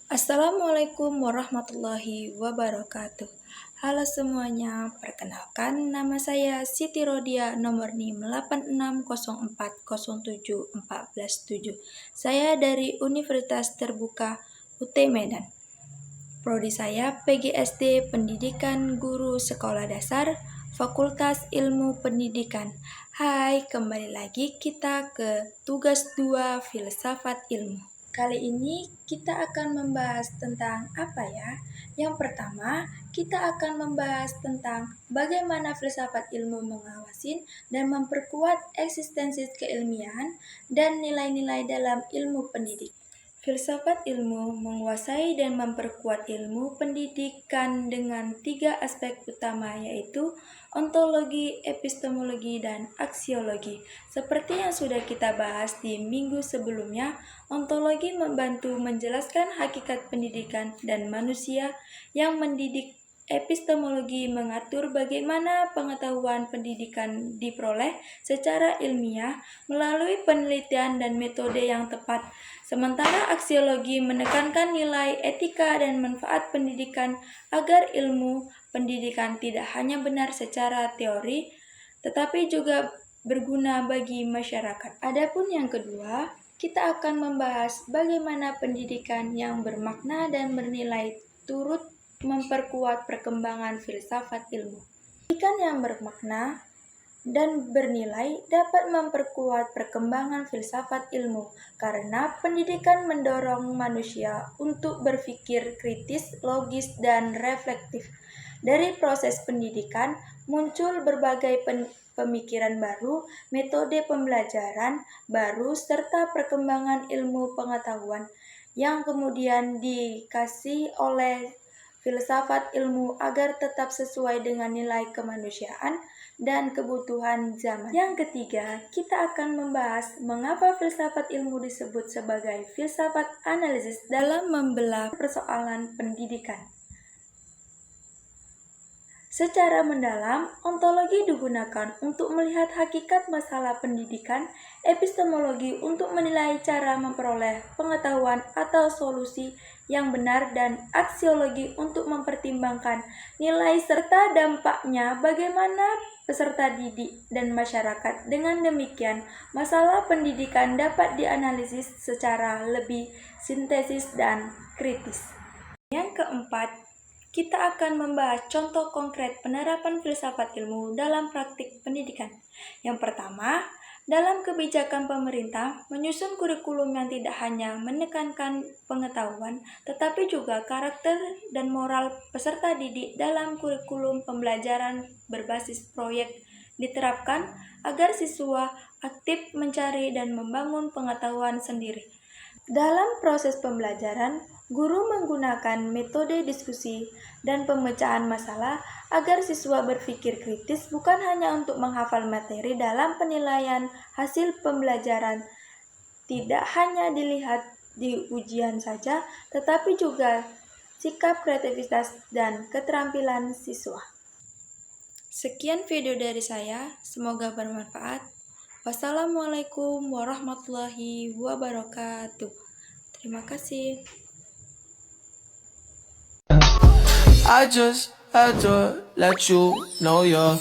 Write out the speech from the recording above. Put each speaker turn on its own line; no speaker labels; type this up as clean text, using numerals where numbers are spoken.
Assalamualaikum warahmatullahi wabarakatuh. Halo semuanya, perkenalkan nama saya Siti Rodia, nomor NIM 8604071417. Saya dari Universitas Terbuka UT Medan. Prodi saya PGSD Pendidikan Guru Sekolah Dasar, Fakultas Ilmu Pendidikan. Hai, kembali lagi kita ke tugas 2 Filsafat Ilmu. Kali ini kita akan membahas tentang apa ya? Yang pertama, kita akan membahas tentang bagaimana filsafat ilmu mengawasi dan memperkuat eksistensi keilmiahan dan nilai-nilai dalam ilmu pendidikan. Filsafat ilmu menguasai dan memperkuat ilmu pendidikan dengan 3 aspek utama, yaitu ontologi, epistemologi, dan aksiologi. Seperti yang sudah kita bahas di minggu sebelumnya, ontologi membantu menjelaskan hakikat pendidikan dan manusia yang mendidik. Epistemologi mengatur bagaimana pengetahuan pendidikan diperoleh secara ilmiah melalui penelitian dan metode yang tepat. Sementara aksiologi menekankan nilai etika dan manfaat pendidikan agar ilmu pendidikan tidak hanya benar secara teori, tetapi juga berguna bagi masyarakat. Adapun yang kedua, kita akan membahas bagaimana pendidikan yang bermakna dan bernilai turut memperkuat perkembangan filsafat ilmu. Pendidikan yang bermakna dan bernilai dapat memperkuat perkembangan filsafat ilmu karena pendidikan mendorong manusia untuk berpikir kritis, logis, dan reflektif. Dari proses pendidikan muncul berbagai pemikiran baru, metode pembelajaran baru, serta perkembangan ilmu pengetahuan yang kemudian dikasih oleh filsafat ilmu agar tetap sesuai dengan nilai kemanusiaan dan kebutuhan zaman. Yang ketiga, kita akan membahas mengapa filsafat ilmu disebut sebagai filsafat analisis dalam membelah persoalan pendidikan. Secara mendalam, ontologi digunakan untuk melihat hakikat masalah pendidikan, epistemologi untuk menilai cara memperoleh pengetahuan atau solusi yang benar, dan aksiologi untuk mempertimbangkan nilai serta dampaknya bagaimana peserta didik dan masyarakat. Dengan demikian, masalah pendidikan dapat dianalisis secara lebih sintesis dan kritis. Yang keempat, kita akan membahas contoh konkret penerapan filsafat ilmu dalam praktik pendidikan. Yang pertama, dalam kebijakan pemerintah menyusun kurikulum yang tidak hanya menekankan pengetahuan, tetapi juga karakter dan moral peserta didik. Dalam kurikulum pembelajaran berbasis proyek diterapkan agar siswa aktif mencari dan membangun pengetahuan sendiri. Dalam proses pembelajaran, guru menggunakan metode diskusi dan pemecahan masalah agar siswa berpikir kritis bukan hanya untuk menghafal materi. Dalam penilaian hasil pembelajaran tidak hanya dilihat di ujian saja, tetapi juga sikap, kreativitas, dan keterampilan siswa. Sekian video dari saya, semoga bermanfaat. Wassalamualaikum warahmatullahi wabarakatuh. Terima kasih.
I just had to let you know you're